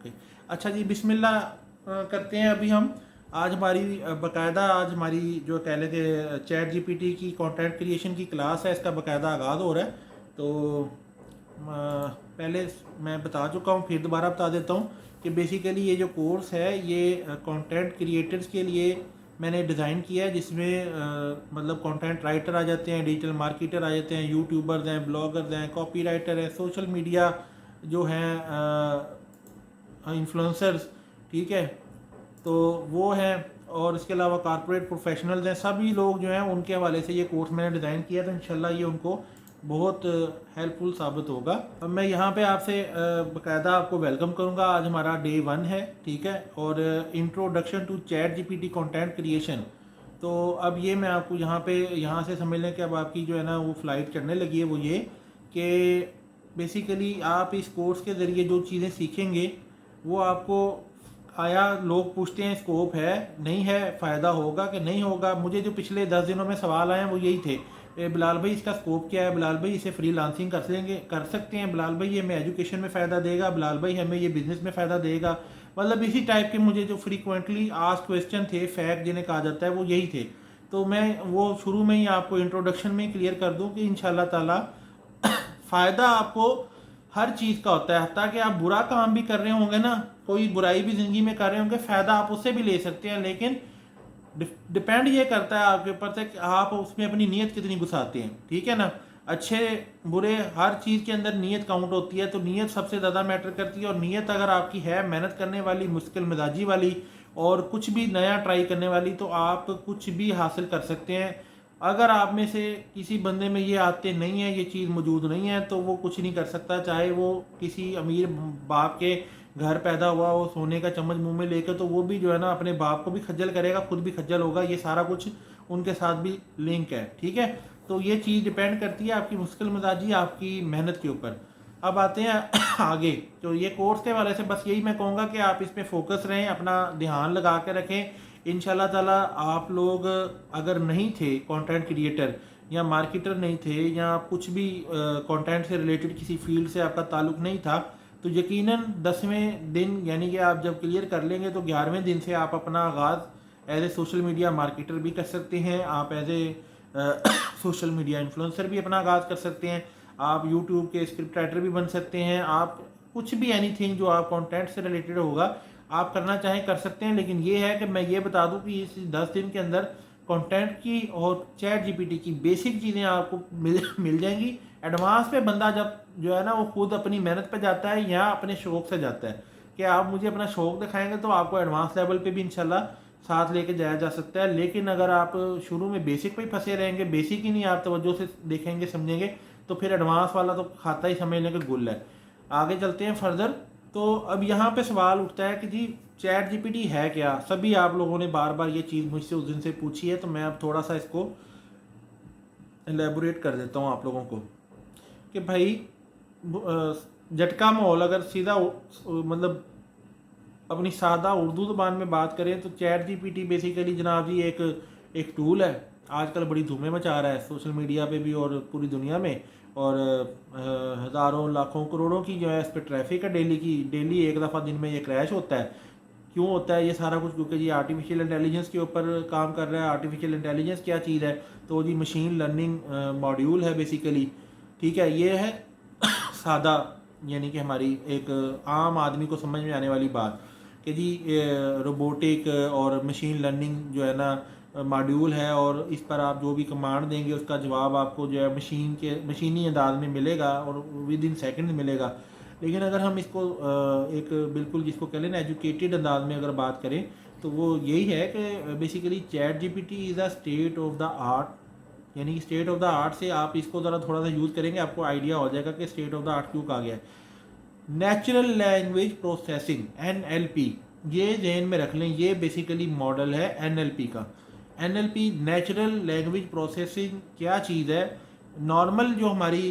Okay. अच्छा जी, बिस्मिल्लाह करते हैं अभी हम। आज हमारी बाकायदा आज हमारी जो कह लेते चैट जीपीटी की कंटेंट क्रिएशन की क्लास है, इसका बाकायदा आगाज़ हो रहा है। तो पहले मैं बता चुका हूँ, फिर दोबारा बता देता हूँ कि बेसिकली ये जो कोर्स है ये कंटेंट क्रिएटर्स के लिए मैंने डिज़ाइन किया है, जिसमें मतलब कंटेंट राइटर आ जाते हैं, डिजिटल मार्केटर आ जाते हैं, यूट्यूबर्स हैं, ब्लॉगर्स हैं, कॉपी राइटर हैं, सोशल मीडिया जो हैं इन्फ्लुएंसर्स, ठीक है, तो वो हैं, और इसके अलावा कारपोरेट प्रोफेशनल्स हैं। सभी लोग जो हैं उनके हवाले से ये कोर्स मैंने डिज़ाइन किया, तो इंशाल्लाह ये उनको बहुत हेल्पफुल साबित होगा। अब मैं यहाँ पे आपसे बाकायदा आपको वेलकम करूँगा। आज हमारा डे 1 है, ठीक है, और introduction to chat GPT content creation. तो अब ये मैं आपको यहाँ से समझ लें कि अब आपकी जो है ना वो फ्लाइट चढ़ने लगी है। वो ये कि बेसिकली आप इस कोर्स के ज़रिए जो चीज़ें सीखेंगे वो आपको, आया लोग पूछते हैं स्कोप है नहीं है, फ़ायदा होगा कि नहीं होगा। मुझे जो पिछले 10 दिनों में सवाल आए हैं वो यही थे, बिलाल भाई इसका स्कोप क्या है, बिलाल भाई इसे फ्री लांसिंग कर सकते हैं, बिलाल भाई ये हमें एजुकेशन में फ़ायदा देगा, बिलाल भाई हमें ये बिज़नेस में फ़ायदा देगा। मतलब इसी टाइप के मुझे जो फ्रीक्वेंटली आस्क्ड क्वेश्चन थे, फैक्ट जिन्हें कहा जाता है, वो यही थे। तो मैं वो शुरू में ही आपको इंट्रोडक्शन में क्लियर कर दूँ कि इंशाल्लाह ताला फ़ायदा आपको हर चीज़ का होता है। ताकि आप बुरा काम भी कर रहे होंगे ना, कोई बुराई भी ज़िंदगी में कर रहे होंगे, फ़ायदा आप उससे भी ले सकते हैं, लेकिन डिपेंड ये करता है आपके ऊपर से कि आप उसमें अपनी नीयत कितनी घुसाते हैं, ठीक है ना। अच्छे बुरे हर चीज़ के अंदर नीयत काउंट होती है, तो नीयत सबसे ज़्यादा मैटर करती है। और नीयत अगर आपकी है मेहनत करने वाली, मुश्किल मिजाजी वाली, और कुछ भी नया ट्राई करने वाली, तो आप कुछ भी हासिल कर सकते हैं। अगर आप में से किसी बंदे में ये आदतें नहीं है, ये चीज़ मौजूद नहीं है, तो वो कुछ नहीं कर सकता। चाहे वो किसी अमीर बाप के घर पैदा हुआ हो, सोने का चम्मच मुंह में लेकर, तो वो भी जो है ना अपने बाप को भी खज्जल करेगा, खुद भी खज्जल होगा। ये सारा कुछ उनके साथ भी लिंक है, ठीक है। तो ये चीज़ डिपेंड करती है आपकी मुश्किल मिजाजी, आपकी मेहनत के ऊपर। अब आते हैं आगे। तो ये कोर्स के वाले से बस यही मैं कहूँगा कि आप इस पर फोकस रहें, अपना ध्यान लगा के रखें। इंशाल्लाह ताला आप लोग अगर नहीं थे कंटेंट क्रिएटर या मार्केटर नहीं थे, या आप कुछ भी कंटेंट से रिलेटेड किसी फील्ड से आपका ताल्लुक नहीं था, तो यकीनन 10वें दिन यानी कि आप जब क्लियर कर लेंगे तो 11वें दिन से आप अपना आगाज़ as a social media marketer भी कर सकते हैं। आप as a social media influencer भी अपना आगाज़ कर सकते हैं। आप यूट्यूब के स्क्रिप्ट राइटर भी बन सकते हैं। आप कुछ भी एनीथिंग जो आप कंटेंट से रिलेटेड होगा आप करना चाहें कर सकते हैं। लेकिन ये है कि मैं ये बता दूं कि इस 10 दिन के अंदर कंटेंट की और चैट जीपीटी की बेसिक चीज़ें आपको मिल जाएंगी। एडवांस पे बंदा जब जो है ना वो खुद अपनी मेहनत पे जाता है या अपने शौक़ से जाता है कि आप मुझे अपना शौक़ दिखाएंगे, तो आपको एडवांस लेवल पे भी इंशाल्लाह साथ लेके जाया जा सकता है। लेकिन अगर आप शुरू में बेसिक पे ही फंसे रहेंगे, बेसिक ही नहीं आप तवज्जो से देखेंगे समझेंगे, तो फिर एडवांस वाला तो खाता ही समझने का गुल है। आगे चलते हैं फर्दर। तो अब यहाँ पे सवाल उठता है कि जी चैट जीपीटी है क्या। सभी आप लोगों ने बार बार ये चीज़ मुझसे उस दिन से पूछी है, तो मैं अब थोड़ा सा इसको एलेबोरेट कर देता हूँ आप लोगों को कि भाई झटका माहौल अगर सीधा मतलब अपनी सादा उर्दू ज़बान में बात करें तो चैट जीपीटी बेसिकली जनाब जी एक टूल है। आजकल बड़ी धूमें मचा रहा है सोशल मीडिया पे भी और पूरी दुनिया में, और हज़ारों लाखों करोड़ों की जो है इस पर ट्रैफिक है डेली एक दफ़ा दिन में ये क्रैश होता है। क्यों होता है ये सारा कुछ? क्योंकि ये आर्टिफिशियल इंटेलिजेंस के ऊपर काम कर रहा है। आर्टिफिशियल इंटेलिजेंस क्या चीज़ है? तो जी मशीन लर्निंग मॉड्यूल है बेसिकली, ठीक है। ये है सादा यानी कि हमारी एक आम आदमी को समझ में आने वाली बात कि जी रोबोटिक और मशीन लर्निंग जो है ना मॉड्यूल है, और इस पर आप जो भी कमांड देंगे उसका जवाब आपको जो है मशीनी अंदाज में मिलेगा और विद इन सेकेंड मिलेगा। लेकिन अगर हम इसको एक बिल्कुल जिसको कह लें ना एजुकेटेड अंदाज में अगर बात करें, तो वो यही है कि basically chat GPT is a state of the art. यानी कि स्टेट ऑफ द आर्ट से आप इसको ज़रा थोड़ा सा यूज़ करेंगे आपको आइडिया हो जाएगा कि स्टेट ऑफ द आर्ट क्यों कहा गया है। नेचुरल लैंग्वेज प्रोसेसिंग NLP, ये जहन में रख लें, ये बेसिकली मॉडल है NLP का। NLP नेचुरल लैंग्वेज प्रोसेसिंग क्या चीज़ है? नॉर्मल जो हमारी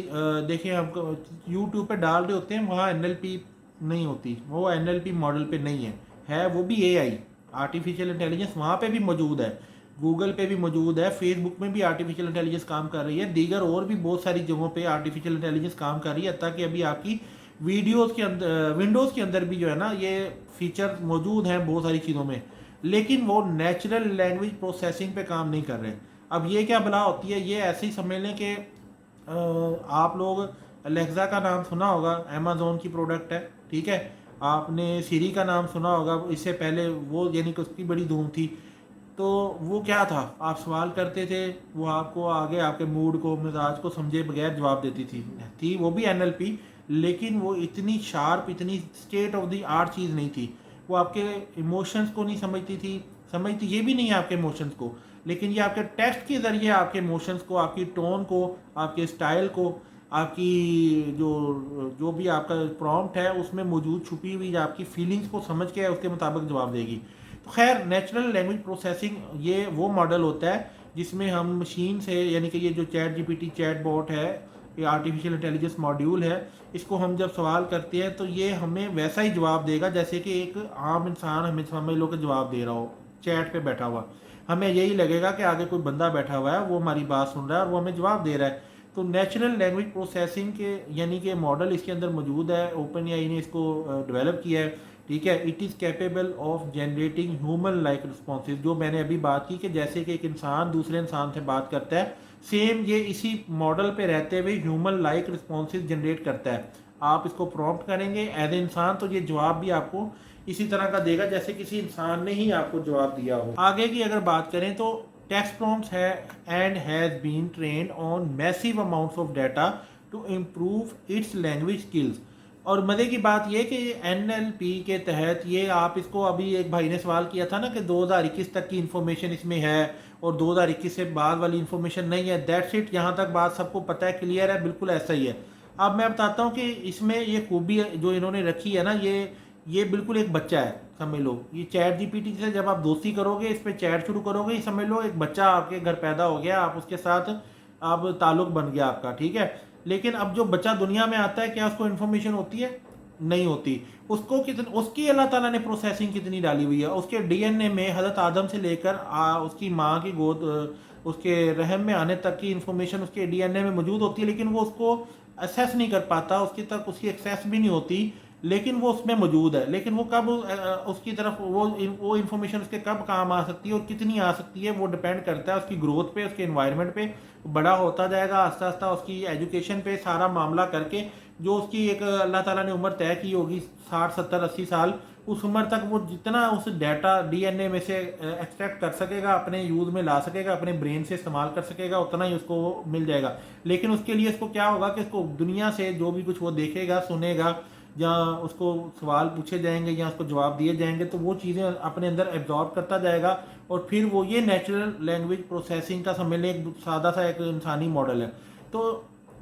देखें हम यूट्यूब पे डाल रहे होते हैं वहाँ NLP नहीं होती, वो NLP मॉडल पे नहीं है वो भी AI आर्टिफिशियल इंटेलिजेंस वहाँ पे भी मौजूद है, गूगल पे भी मौजूद है, फेसबुक में भी आर्टिफिशियल इंटेलिजेंस काम कर रही है, दीगर और भी बहुत सारी जगहों पे आर्टिफिशियल इंटेलिजेंस काम कर रही है। ताकि अभी आपकी वीडियोज़ के अंदर विंडोज़ के अंदर भी जो है ना ये फीचर मौजूद हैं बहुत सारी चीज़ों में, लेकिन वो नेचुरल लैंग्वेज प्रोसेसिंग पे काम नहीं कर रहे। अब ये क्या बला होती है, ये ऐसे ही समझ लें कि आप लोग अलेक्सा का नाम सुना होगा, अमेज़ोन की प्रोडक्ट है, ठीक है। आपने सीरी का नाम सुना होगा, इससे पहले वो यानी कि उसकी बड़ी धूम थी। तो वो क्या था, आप सवाल करते थे, वो आपको आगे आपके मूड को मिजाज को समझे बगैर जवाब देती थी वो भी एनएलपी, लेकिन वो इतनी शार्प, इतनी स्टेट ऑफ द आर्ट चीज़ नहीं थी। वो आपके इमोशंस को नहीं समझती थी, समझती ये भी नहीं है आपके इमोशंस को, लेकिन ये आपके टेक्स्ट के ज़रिए आपके इमोशंस को, आपकी टोन को, आपके स्टाइल को, आपकी जो जो भी आपका प्रॉम्प्ट है उसमें मौजूद छुपी हुई आपकी फीलिंग्स को समझ के उसके मुताबिक जवाब देगी। तो खैर, नेचुरल लैंग्वेज प्रोसेसिंग ये वो मॉडल होता है जिसमें हम मशीन से, यानी कि ये जो चैट जीपीटी चैट बॉट है, ये आर्टिफिशियल इंटेलिजेंस मॉड्यूल है, इसको हम जब सवाल करते हैं तो ये हमें वैसा ही जवाब देगा जैसे कि एक आम इंसान हमें समझ लो कि जवाब दे रहा हो चैट पे बैठा हुआ। हमें यही लगेगा कि आगे कोई बंदा बैठा हुआ है, वो हमारी बात सुन रहा है और वो हमें जवाब दे रहा है। तो नेचुरल लैंग्वेज प्रोसेसिंग के यानी कि मॉडल इसके अंदर मौजूद है, ओपन एआई ने इसको डेवलप किया है, ठीक है। It is capable of generating human like responses, जो मैंने अभी बात की कि जैसे कि एक इंसान दूसरे इंसान से बात करता है, सेम ये इसी मॉडल पे रहते हुए ह्यूमन लाइक रिस्पॉन्सेज जनरेट करता है। आप इसको प्रॉम्प्ट करेंगे एज ए इंसान तो ये जवाब भी आपको इसी तरह का देगा जैसे किसी इंसान ने ही आपको जवाब दिया हो। आगे की अगर बात करें तो टेक्स्ट प्रॉम्प्ट्स है and has been trained on massive amounts of data to improve its language skills. और मज़े की बात यह कि एनएलपी के तहत ये आप इसको, अभी एक भाई ने सवाल किया था ना कि 2021 तक की इंफॉर्मेशन इसमें है और 2021 से बाद वाली इंफॉर्मेशन नहीं है, दैट्स इट। यहाँ तक बात सबको पता है, क्लियर है, बिल्कुल ऐसा ही है। अब मैं बताता हूँ कि इसमें ये खूबी जो इन्होंने रखी है ना, ये बिल्कुल एक बच्चा है, समझ लो। ये चैट जीपीटी से जब आप दोस्ती करोगे, इस पर चैट शुरू करोगे, ये समझ लो एक बच्चा आपके घर पैदा हो गया, आप उसके साथ अब ताल्लुक बन गया आपका, ठीक है। लेकिन अब जो बच्चा दुनिया में आता है, क्या उसको इन्फॉर्मेशन होती है? नहीं होती। उसको कितनी, उसकी अल्लाह ताला ने प्रोसेसिंग कितनी डाली हुई है, उसके डीएनए में हज़रत आदम से लेकर उसकी माँ की गोद, उसके रहम में आने तक की इंफॉर्मेशन उसके डीएनए में मौजूद होती है, लेकिन वो उसको असेस नहीं कर पाता, उसकी तक उसकी एक्सेस भी नहीं होती, लेकिन वो उसमें मौजूद है। लेकिन वो कब उसकी तरफ वो इन्फॉर्मेशन उसके कब काम आ सकती है और कितनी आ सकती है, वो डिपेंड करता है उसकी ग्रोथ पे, उसके इन्वायरमेंट पे। बड़ा होता जाएगा आस्ता आस्ता, उसकी एजुकेशन पे सारा मामला करके, जो उसकी एक अल्लाह ताला ने उम्र तय की होगी 60 70 80 साल, उस उम्र तक वो जितना उस डाटा डीएनए में से एक्सट्रैक्ट कर सकेगा, अपने यूज़ में ला सकेगा, अपने ब्रेन से इस्तेमाल कर सकेगा, उतना ही उसको मिल जाएगा। लेकिन उसके लिए उसको क्या होगा कि उसको दुनिया से जो भी कुछ वो देखेगा, सुनेगा, या उसको सवाल पूछे जाएंगे या उसको जवाब दिए जाएंगे, तो वो चीज़ें अपने अंदर एब्जॉर्ब करता जाएगा और फिर वो ये नेचुरल लैंग्वेज प्रोसेसिंग का समझ लें एक सादा सा एक इंसानी मॉडल है। तो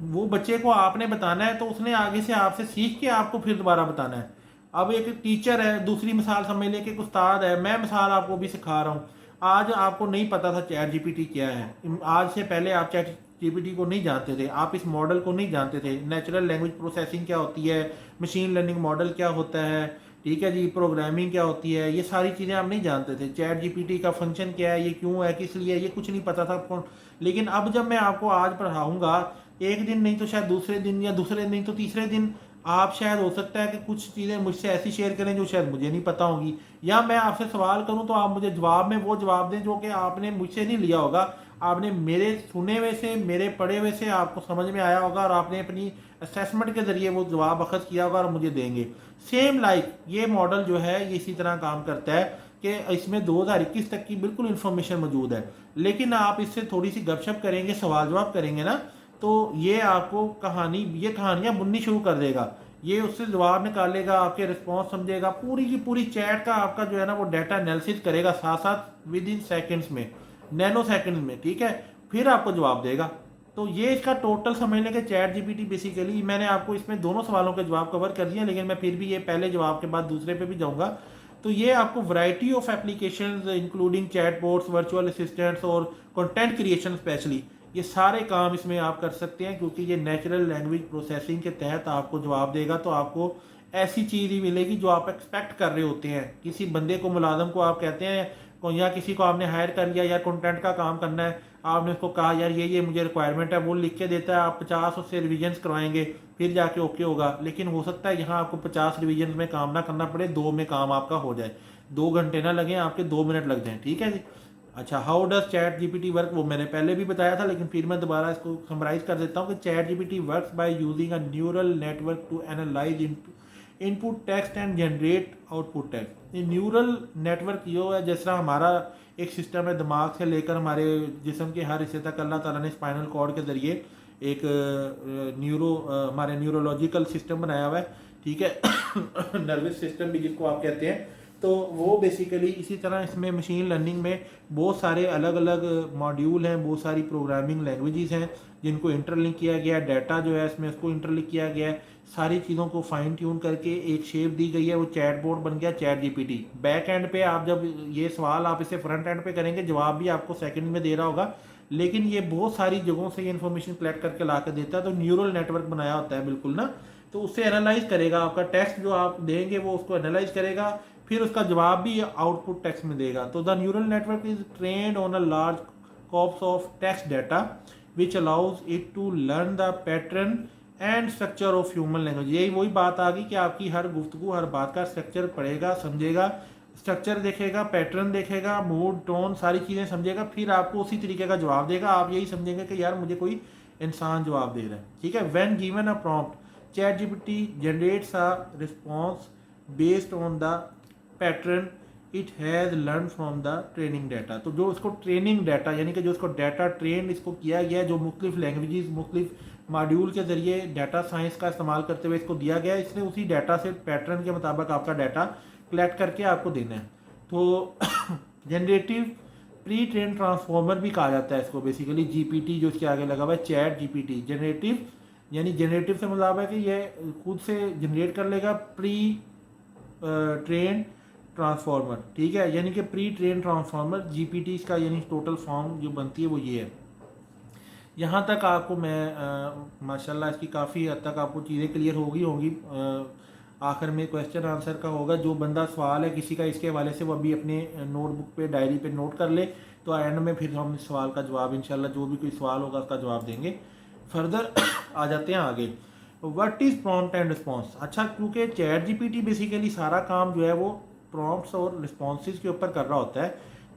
वो बच्चे को आपने बताना है तो उसने आगे से आपसे सीख के आपको फिर दोबारा बताना है। अब एक टीचर है, दूसरी मिसाल समझ लें कि एक उस्ताद है, मैं मिसाल आपको भी सिखा रहा हूँ। आज आपको नहीं पता था चैट जीपीटी क्या है, आज से पहले आप चैट जीपीटी को नहीं जानते थे, आप इस मॉडल को नहीं जानते थे, नेचुरल लैंग्वेज प्रोसेसिंग क्या होती है, मशीन लर्निंग मॉडल क्या होता है, ठीक है जी, प्रोग्रामिंग क्या होती है, ये सारी चीज़ें आप नहीं जानते थे। चैट जीपीटी का फंक्शन क्या है, ये क्यों है, किस लिए, ये कुछ नहीं पता था। लेकिन अब जब मैं आपको आज पढ़ाऊँगा, एक दिन नहीं तो शायद दूसरे दिन, या दूसरे दिन नहीं तो तीसरे दिन, आप शायद हो सकता है कि कुछ चीज़ें मुझसे ऐसी शेयर करें जो शायद मुझे नहीं पता होंगी, या मैं आपसे सवाल करूं तो आप मुझे जवाब में वो जवाब दें जो कि आपने मुझसे नहीं लिया होगा, आपने मेरे सुने हुए से, मेरे पढ़े हुए से आपको समझ में आया होगा और आपने अपनी असेसमेंट के ज़रिए वो जवाब अखज़ किया होगा और मुझे देंगे। सेम लाइक ये मॉडल जो है ये इसी तरह काम करता है कि इसमें 2021 तक की बिल्कुल इन्फॉर्मेशन मौजूद है, लेकिन आप इससे थोड़ी सी गपशप करेंगे, सवाल जवाब करेंगे ना, तो ये आपको ये कहानियाँ बुननी शुरू कर देगा। ये उससे जवाब निकालेगा, आपके रिस्पॉन्स समझेगा, पूरी की पूरी चैट का आपका जो है ना वो डाटा एनालिसिस करेगा साथ साथ विद इन सेकेंड्स में, नैनो सेकेंड में, ठीक है। फिर आपको जवाब देगा। तो ये इसका टोटल समझ लें कि चैट जीपीटी बेसिकली, मैंने आपको इसमें दोनों सवालों के जवाब कवर कर दिए, लेकिन मैं फिर भी ये पहले जवाब के बाद दूसरे पे भी जाऊँगा। तो ये आपको variety of applications including chat boats, virtual assistants और कंटेंट क्रिएशन स्पेशली, ये सारे काम इसमें आप कर सकते हैं, क्योंकि ये नेचुरल लैंग्वेज प्रोसेसिंग के तहत आपको जवाब देगा। तो आपको ऐसी चीज़ ही मिलेगी जो आप एक्सपेक्ट कर रहे होते हैं। किसी बंदे को, मुलाजम को आप कहते हैं या किसी को आपने हायर कर लिया, यार कंटेंट का काम करना है, आपने उसको कहा यार ये मुझे रिक्वायरमेंट है, वो लिख के देता है, आप 50 उससे रिविजन्स करवाएंगे फिर जाके ओके होगा। लेकिन हो सकता है यहाँ आपको 50 रिविजन में काम ना करना पड़े, 2 में काम आपका हो जाए, 2 घंटे ना लगे, आपके 2 मिनट लग जाएं, ठीक है जी। अच्छा, how does chat GPT work, वो मैंने पहले भी बताया था, लेकिन फिर मैं दोबारा इसको समराइज कर देता हूँ कि chat GPT works by using a neural network to analyse input text and generate output text. ये न्यूरल नेटवर्क ये है जिस तरह हमारा एक सिस्टम है, दिमाग से लेकर हमारे जिस्म के हर हिस्से तक अल्लाह ताला ने स्पाइनल कॉर्ड के ज़रिए एक हमारे न्यूरोलॉजिकल सिस्टम बनाया हुआ है, ठीक है नर्वस सिस्टम भी जिसको आप कहते हैं। तो वो बेसिकली इसी तरह इसमें मशीन लर्निंग में बहुत सारे अलग अलग मॉड्यूल हैं, बहुत सारी प्रोग्रामिंग लैंग्वेजेस हैं जिनको इंटरलिंक किया गया है, डाटा जो है इसमें उसको इंटरलिंक किया गया है, सारी चीज़ों को फाइन ट्यून करके एक शेप दी गई है, वो चैट बोर्ड बन गया चैट जीपीटी। बैक एंड पे आप जब ये सवाल आप इसे फ्रंट एंड पे करेंगे, जवाब भी आपको सेकंड में दे रहा होगा, लेकिन ये बहुत सारी जगहों से ये इन्फॉर्मेशन कलेक्ट करके ला कर देता है। तो न्यूरल नेटवर्क बनाया होता है बिल्कुल ना, तो उससे एनालाइज करेगा, आपका टेक्स्ट जो आप देंगे वो उसको एनालाइज करेगा, फिर उसका जवाब भी आउटपुट टेक्स्ट में देगा। तो the neural network is trained on a large corpus of text data which allows it to learn the pattern and structure of human language. यही वही बात आ गई कि आपकी हर गुफ्तगू, हर बात का स्ट्रक्चर पढ़ेगा, समझेगा, स्ट्रक्चर देखेगा, पैटर्न देखेगा, मूड, टोन, सारी चीज़ें समझेगा, फिर आपको उसी तरीके का जवाब देगा। आप यही समझेंगे कि यार मुझे कोई इंसान जवाब दे रहा है, ठीक है। When given a prompt chat GPT generates a response based on the pattern it has learn from the training data. तो जो उसको ट्रेनिंग डाटा यानी कि जो उसको डाटा ट्रेन इसको किया गया है, जो मुख्तलिफ लैंग्वेजेस, मुख्तलिफ मॉड्यूल के ज़रिए डाटा साइंस का इस्तेमाल करते हुए इसको दिया गया है, इसने उसी डाटा से पैटर्न के मुताबिक आपका डाटा कलेक्ट करके आपको देना है। तो जनरेटिव प्री ट्रेन ट्रांसफॉर्मर भी कहा जाता है इसको, बेसिकली जीपीटी जो इसके आगे लगा हुआ है चैट जीपीटी। जनरेटिव यानी जनरेटिव से मतलब है कि ये खुद से जनरेट कर लेगा प्री ट्रेन ट्रांसफॉर्मर, ठीक है, यानी कि प्री ट्रेन ट्रांसफॉर्मर जीपीटी का यानी टोटल फॉर्म जो बनती है वो ये है। यहाँ तक आपको मैं माशाल्लाह इसकी काफ़ी हद तक आपको चीज़ें क्लियर होंगी। आखिर में क्वेश्चन आंसर का होगा, जो बंदा सवाल है किसी का इसके हवाले से वो अभी अपने नोटबुक पे, डायरी पे नोट कर ले, तो एंड में फिर हम इस सवाल का जवाब इंशाल्लाह जो भी कोई सवाल होगा उसका जवाब देंगे। फर्दर आ जाते हैं आगे, what is prompt and response. अच्छा, क्योंकि चैट जीपीटी बेसिकली सारा काम जो है वो प्रॉम्प्ट्स और रिस्पॉन्सेज के ऊपर कर रहा होता है,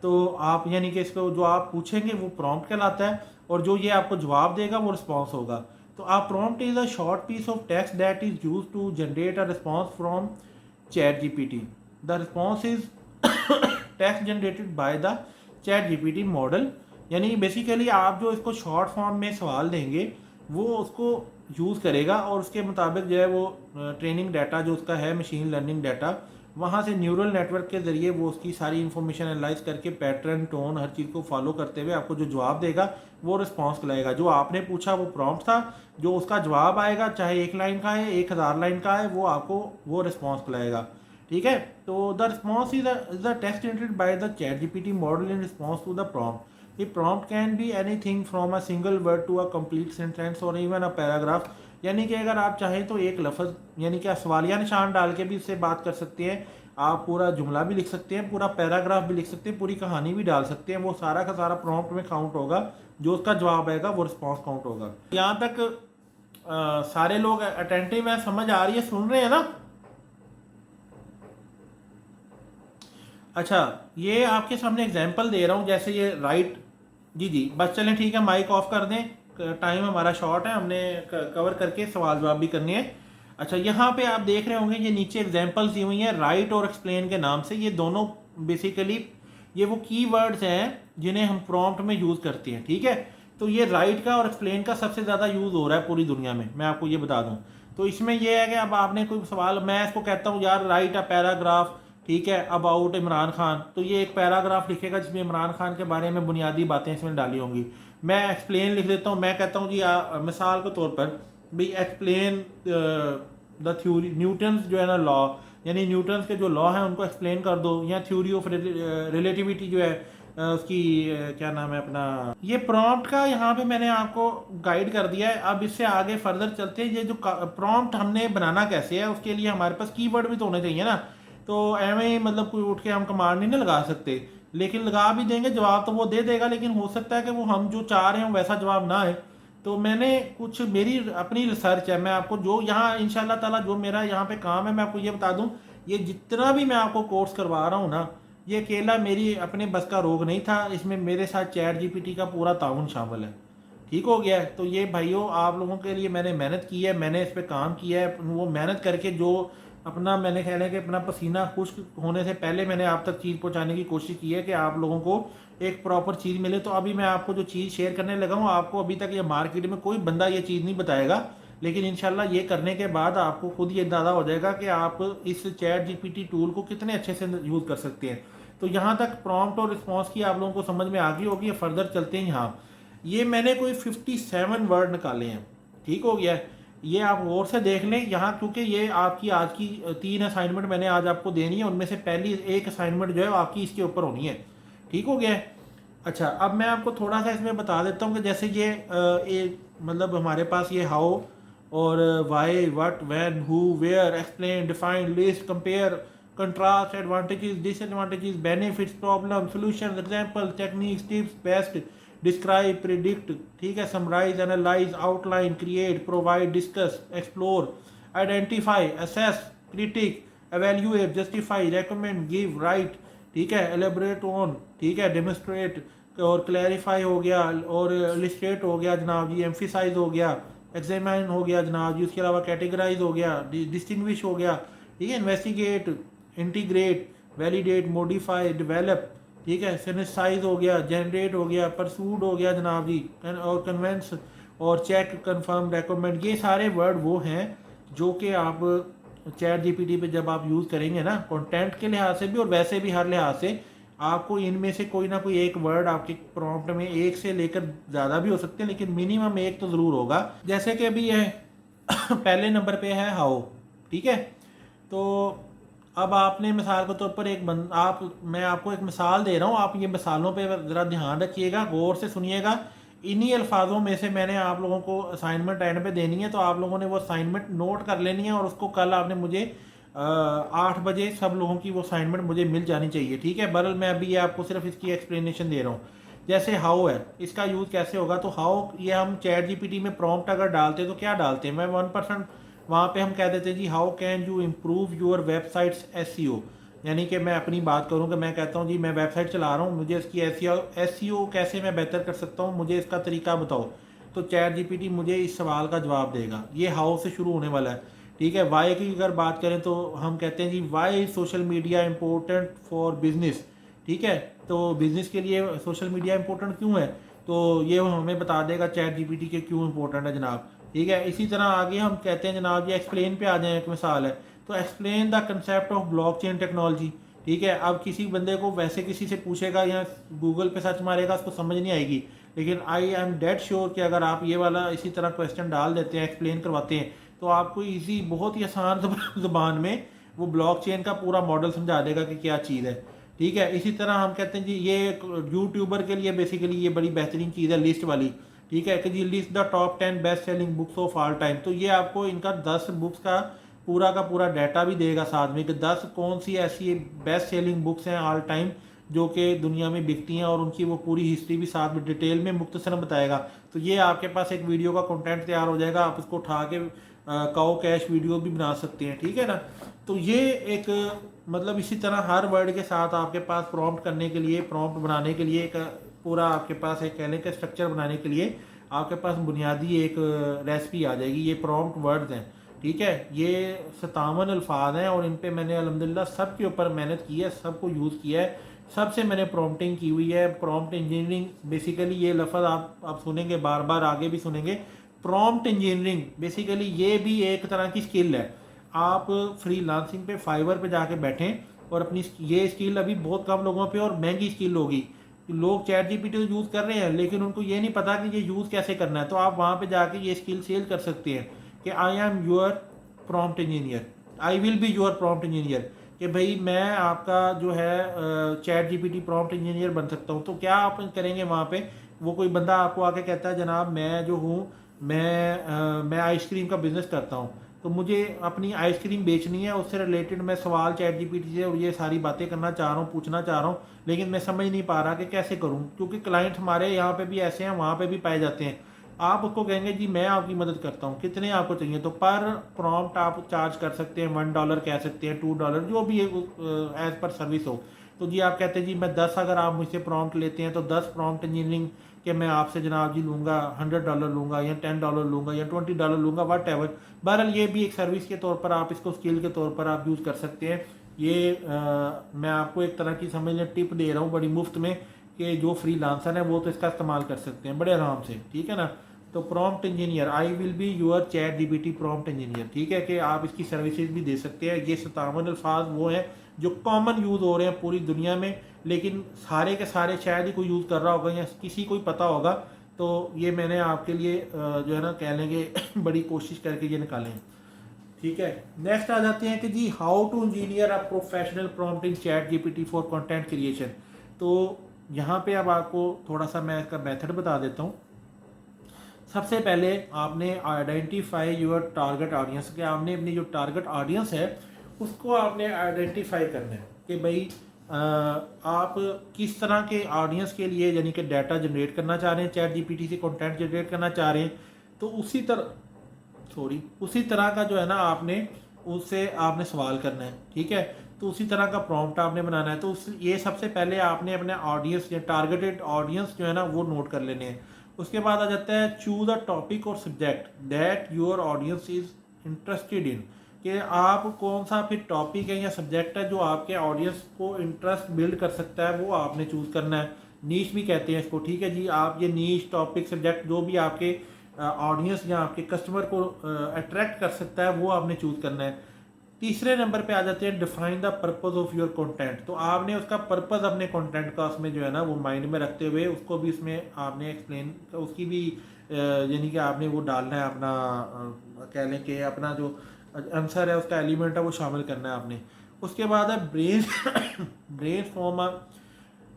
तो आप यानी कि इसको जो आप पूछेंगे वो प्रॉम्प्ट कहलाता है, और जो ये आपको जवाब देगा वो रिस्पॉन्स होगा। तो आप prompt is a short piece of text that is use to generate a response from chat GPT. The response is text generated by the chat GPT model. यानी बेसिकली आप जो इसको शॉर्ट फॉर्म में सवाल देंगे वो उसको यूज़ करेगा, और उसके मुताबिक जो है वो ट्रेनिंग डाटा जो उसका है, मशीन लर्निंग डाटा, वहाँ से न्यूरल नेटवर्क के ज़रिए वो उसकी सारी इन्फॉर्मेशन एनालाइज करके पैटर्न, टोन, हर चीज़ को फॉलो करते हुए आपको जो जवाब देगा वो रिस्पॉन्स कहलाएगा। जो आपने पूछा वो प्रॉम्प्ट था, जो उसका जवाब आएगा चाहे 1 लाइन का है, 1000 लाइन का है, वो आपको वो रिस्पॉन्स कहलाएगा, ठीक है। तो the response is the text generated by the chat GPT model in response to the prompt. ये prompt can be anything from a single word to a complete sentence और इवन अ पैराग्राफ। यानी कि अगर आप चाहें तो एक लफ्ज़ यानी कि सवालिया निशान डाल के भी इससे बात कर सकते हैं, आप पूरा जुमला भी लिख सकते हैं, पूरा पैराग्राफ भी लिख सकते हैं, पूरी कहानी भी डाल सकते हैं, वो सारा का सारा प्रॉम्प्ट में काउंट होगा, जो उसका जवाब आएगा वो रिस्पॉन्स काउंट होगा। यहाँ तक सारे लोग अटेंटिव हैं, समझ आ रही है, सुन रहे हैं ना। अच्छा, ये आपके सामने एग्जांपल दे रहा हूँ, जैसे ये राइट, जी बस चलें, ठीक है, माइक ऑफ कर दें, टाइम हमारा शॉर्ट है, हमने कवर करके सवाल जवाब भी करने हैं। अच्छा, यहाँ पे आप देख रहे होंगे ये नीचे एग्जांपल्स दी हुई हैं राइट और एक्सप्लेन के नाम से। ये दोनों बेसिकली ये वो कीवर्ड्स हैं जिन्हें हम प्रॉम्प्ट में यूज़ करते हैं, ठीक है। तो ये राइट का और एक्सप्लेन का सबसे ज़्यादा यूज़ हो रहा है पूरी दुनिया में, मैं आपको ये बता दूँ। तो इसमें यह है कि अब आपने कोई सवाल, मैं इसको कहता हूँ यार राइट अ पैराग्राफ, ठीक है, अबाउट इमरान खान, तो ये एक पैराग्राफ लिखेगा जिसमें इमरान खान के बारे में बुनियादी बातें इसमें डाली होंगी। मैं एक्सप्लेन लिख देता हूँ, मैं कहता हूँ जी मिसाल के तौर पर भी एक्सप्लेन द थ्योरी न्यूटन्स जो है ना लॉ, यानी न्यूटन्स के जो लॉ हैं उनको एक्सप्लेन कर दो, या थ्योरी ऑफ रिलेटिविटी जो है उसकी क्या नाम है अपना, ये प्रॉम्प्ट का यहाँ पे मैंने आपको गाइड कर दिया है। अब इससे आगे फर्दर चलते हैं, ये जो प्रॉम्प्ट हमने बनाना कैसे है, उसके लिए हमारे पास कीवर्ड भी तो होने चाहिए ना। तो एवं ही मतलब कोई उठ के हम कमांड नहीं ना लगा सकते, लेकिन लगा भी देंगे जवाब तो वो दे देगा, लेकिन हो सकता है कि वो हम जो चाह रहे हैं वैसा जवाब ना आए। तो मैंने कुछ मेरी अपनी रिसर्च है, मैं आपको जो यहाँ इंशाल्लाह ताला जो मेरा यहाँ पे काम है मैं आपको ये बता दूँ, ये जितना भी मैं आपको कोर्स करवा रहा हूँ ना, ये अकेला मेरी अपने बस का रोग नहीं था, इसमें मेरे साथ चैट जीपीटी का पूरा ताउन शामिल है। ठीक हो गया है। तो ये भाइयों आप लोगों के लिए मैंने मेहनत की है, मैंने इस पर काम किया है, वो मेहनत करके जो अपना मैंने कहना है कि अपना पसीना खुश्क होने से पहले मैंने आप तक चीज़ पहुंचाने की कोशिश की है कि आप लोगों को एक प्रॉपर चीज़ मिले। तो अभी मैं आपको जो चीज़ शेयर करने लगा हूँ, आपको अभी तक ये मार्केट में कोई बंदा ये चीज़ नहीं बताएगा, लेकिन इंशाल्लाह ये करने के बाद आपको खुद ये अंदाज़ा हो जाएगा कि आप इस चैट जीपीटी टूल को कितने अच्छे से यूज़ कर सकते हैं। तो यहाँ तक प्रॉम्प्ट और रिस्पॉन्स की आप लोगों को समझ में आ गई होगी। फर्दर चलते हैं यहाँ, ये मैंने कोई 57 वर्ड निकाले हैं। ठीक हो गया है, ये आप गौर से देख लें यहाँ, क्योंकि ये आपकी आज की 3 असाइनमेंट मैंने आज आपको देनी है, उनमें से पहली एक असाइनमेंट जो है आपकी इसके ऊपर होनी है। ठीक हो गया है। अच्छा, अब मैं आपको थोड़ा सा इसमें बता देता हूँ कि जैसे ये मतलब हमारे पास ये हाउ और why, what, when, who, where, explain, define, list, compare, contrast, advantages, disadvantages, benefits, problem, solution, example, techniques, tips, best, describe, predict, ठीक है, summarise, analyse, outline, create, provide, discuss, explore, identify, assess, critique, evaluate, justify, recommend, give, write, ठीक है, elaborate on, ठीक है, demonstrate और clarify हो गया, और इलिस्ट्रेट हो गया जनाब जी, एम्फिसाइज हो गया, एग्जामिन हो गया जनाब जी, उसके अलावा कैटेगराइज हो गया, डिस्टिंग्विश हो गया, ठीक है, investigate, integrate, validate, modify, develop, ठीक है, सिनेसाइज हो गया, जनरेट हो गया, परसूड हो गया जनाब जी, और कन्वेंस और चेक, कंफर्म, रेकमेंड, ये सारे वर्ड वो हैं जो कि आप चैट जीपीटी पे जब आप यूज़ करेंगे ना, कंटेंट के लिहाज से भी और वैसे भी हर लिहाज से, आपको इनमें से कोई ना कोई एक वर्ड आपके प्रॉम्प्ट में एक से लेकर ज़्यादा भी हो सकते हैं, लेकिन मिनिमम एक तो ज़रूर होगा। जैसे कि अभी यह पहले नंबर पे है हाउ, ठीक है। तो अब आपने मिसाल के तौर पर मैं आपको एक मिसाल दे रहा हूँ, आप ये मिसालों पे ज़रा ध्यान रखिएगा, गौर से सुनिएगा। इन्हीं अल्फाजों में से मैंने आप लोगों को असाइनमेंट एंड पे देनी है, तो आप लोगों ने वो असाइनमेंट नोट कर लेनी है, और उसको कल आपने मुझे 8 बजे सब लोगों की वो असाइनमेंट मुझे मिल जानी चाहिए, ठीक है। बहरहाल मैं अभी ये आपको सिर्फ इसकी एक्सप्लेनेशन दे रहा हूँ। जैसे हाउ है, इसका यूज़ कैसे होगा, तो हाउ ये हम चैट जीपीटी में प्रॉम्प्ट अगर डालते हैं तो क्या डालते हैं, मैं 1% वहाँ पे हम कह देते हैं जी how can you improve your website's SEO, यानी कि मैं अपनी बात करूँ कि मैं कहता हूँ जी मैं वेबसाइट चला रहा हूँ, मुझे इसकी एसईओ कैसे मैं बेहतर कर सकता हूँ, मुझे इसका तरीका बताओ। तो चैट जीपीटी मुझे इस सवाल का जवाब देगा। ये हाउ से शुरू होने वाला है, ठीक है। वाई की अगर बात करें तो हम कहते हैं जी why social media important for business, ठीक है। तो बिजनेस के लिए सोशल मीडिया इंपॉर्टेंट क्यों है, तो ये हमें बता देगा चैट जीपीटी के क्यों इंपॉर्टेंट है जनाब, ठीक है। इसी तरह आगे हम कहते हैं जनाब ये एक्सप्लेन पे आ जाए, एक मिसाल है, तो explain the concept of blockchain technology, ठीक है। अब किसी बंदे को वैसे किसी से पूछेगा या गूगल पे सर्च मारेगा, उसको समझ नहीं आएगी, लेकिन आई एम डेड श्योर कि अगर आप ये वाला इसी तरह क्वेश्चन डाल देते हैं, एक्सप्लेन करवाते हैं, तो आपको ईजी बहुत ही आसान ज़ुबान में वो ब्लॉकचेन का पूरा मॉडल समझा देगा कि क्या चीज़ है, ठीक है। इसी तरह हम कहते हैं जी ये यूट्यूबर के लिए बेसिकली ये बड़ी बेहतरीन चीज़ है लिस्ट वाली, ठीक है, कि जी list the top 10 best selling books of all time. तो ये आपको इनका 10 बुक्स का पूरा डाटा भी देगा साथ में, कि 10 कौन सी ऐसी बेस्ट सेलिंग बुक्स हैं ऑल टाइम जो कि दुनिया में बिकती हैं, और उनकी वो पूरी हिस्ट्री भी साथ में डिटेल में मुख्तसर बताएगा। तो ये आपके पास एक वीडियो का कंटेंट तैयार हो जाएगा, आप उसको उठा के काओ कैश वीडियो भी बना सकते हैं, ठीक है ना। तो ये एक मतलब इसी तरह हर वर्ड के साथ आपके पास प्रॉम्प्ट करने के लिए, प्रॉम्प्ट बनाने के लिए एक पूरा आपके पास एक कहने के स्ट्रक्चर बनाने के लिए आपके पास बुनियादी एक रेसिपी आ जाएगी। ये प्रॉम्प्ट वर्ड्स हैं, ठीक है। ये 57 अल्फाज हैं, और इन पे मैंने अल्हम्दुलिल्लाह सब के ऊपर मेहनत की है, सबको यूज़ किया है, सबसे मैंने प्रॉम्प्टिंग की हुई है। प्रॉम्प्ट इंजीनियरिंग बेसिकली ये लफ्ज़ आप सुनेंगे, बार बार आगे भी सुनेंगे। प्रॉम्प्ट इंजीनियरिंग बेसिकली ये भी एक तरह की स्किल है। आप फ्रीलांसिंग पे फाइवर पे जाके बैठें और अपनी ये स्किल अभी बहुत कम लोगों पे और महंगी स्किल होगी। लोग चैट जीपीटी तो यूज़ कर रहे हैं, लेकिन उनको ये नहीं पता कि ये यूज़ कैसे करना है। तो आप वहाँ पे जाके ये स्किल सेल कर सकते हैं कि I am your prompt engineer, I will be your prompt engineer, कि भाई मैं आपका जो है चैट जीपीटी प्रॉम्प्ट इंजीनियर बन सकता हूँ। तो क्या आप करेंगे वहाँ पे, वो कोई बंदा आपको आके कहता है जनाब मैं जो हूँ मैं आइसक्रीम का बिज़नेस करता हूँ, तो मुझे अपनी आइसक्रीम बेचनी है, उससे रिलेटेड मैं सवाल चैट जीपीटी से और ये सारी बातें करना चाह रहा हूँ, पूछना चाह रहा हूँ, लेकिन मैं समझ नहीं पा रहा कि कैसे करूँ, क्योंकि क्लाइंट हमारे यहाँ पे भी ऐसे हैं, वहाँ पे भी पाए जाते हैं। आप उसको कहेंगे जी मैं आपकी मदद करता हूँ, कितने आपको चाहिए, तो पर प्रॉम्प्ट आप चार्ज कर सकते हैं, $1 कह सकते हैं, $2, जो भी एज पर सर्विस हो। तो जी आप कहते हैं जी मैं 10 अगर आप मुझसे प्रॉम्प्ट लेते हैं तो 10 प्रॉम्प्ट इंजीनियरिंग के मैं आपसे जनाब जी लूँगा, $100 लूँगा या $10 लूँगा या $20 लूँगा, वट एवर। बहरहाल ये भी एक सर्विस के तौर पर आप इसको स्किल के तौर पर आप यूज़ कर सकते हैं। ये मैं आपको एक तरह की समझ लें टिप दे रहा हूँ बड़ी मुफ्त में, कि जो फ्री लांसर है वो तो इसका इस्तेमाल कर सकते हैं बड़े आराम से, ठीक है ना। तो prompt engineer, I will be your chat GPT prompt engineer, ठीक है, कि आप इसकी सर्विसेज भी दे सकते हैं। ये 57 अल्फाज वो हैं जो कॉमन यूज़ हो रहे हैं पूरी दुनिया में, लेकिन सारे के सारे शायद ही कोई यूज़ कर रहा होगा या किसी को ही पता होगा। तो ये मैंने आपके लिए जो है ना कह लेंगे बड़ी कोशिश करके ये निकालें, ठीक है। नेक्स्ट आ जाते हैं कि जी how to engineer a professional prompt in chat GPT for content creation. तो यहाँ पे अब आपको थोड़ा सा मैं इसका मेथड बता देता हूँ। सबसे पहले आपने आइडेंटिफाई योर टारगेट ऑडियंस, कि आपने अपनी जो टारगेट ऑडियंस है उसको आपने आइडेंटिफाई करना है कि भाई आप किस तरह के ऑडियंस के लिए यानी कि डाटा जनरेट करना चाह रहे हैं, चैट जीपीटी से कंटेंट जनरेट करना चाह रहे हैं। तो उसी तरह का जो है ना आपने उससे आपने सवाल करना है, ठीक है। तो उसी तरह का प्रॉम्प्ट आपने बनाना है। तो ये सबसे पहले आपने अपने ऑडियंस या टारगेटेड ऑडियंस जो है ना वो नोट कर लेने हैं। उसके बाद आ जाता है चूज अ टॉपिक और subject that your audience is interested in, कि आप कौन सा फिर टॉपिक है या सब्जेक्ट है जो आपके ऑडियंस को इंटरेस्ट बिल्ड कर सकता है, वो आपने चूज़ करना है। नीश भी कहते हैं इसको, ठीक है जी। आप ये नीश टॉपिक सब्जेक्ट जो भी आपके ऑडियंस या आपके कस्टमर को अट्रैक्ट कर सकता है वो आपने चूज़ करना है। तीसरे नंबर पे आ जाते हैं define the purpose of your content. तो आपने उसका पर्पस अपने कंटेंट का उसमें जो है ना वो माइंड में रखते हुए उसको भी उसमें आपने एक्सप्लेन, उसकी भी यानी कि आपने वो डालना है अपना, कह लें कि अपना जो आंसर है उसका एलिमेंट है वो शामिल करना है आपने। उसके बाद है brain form a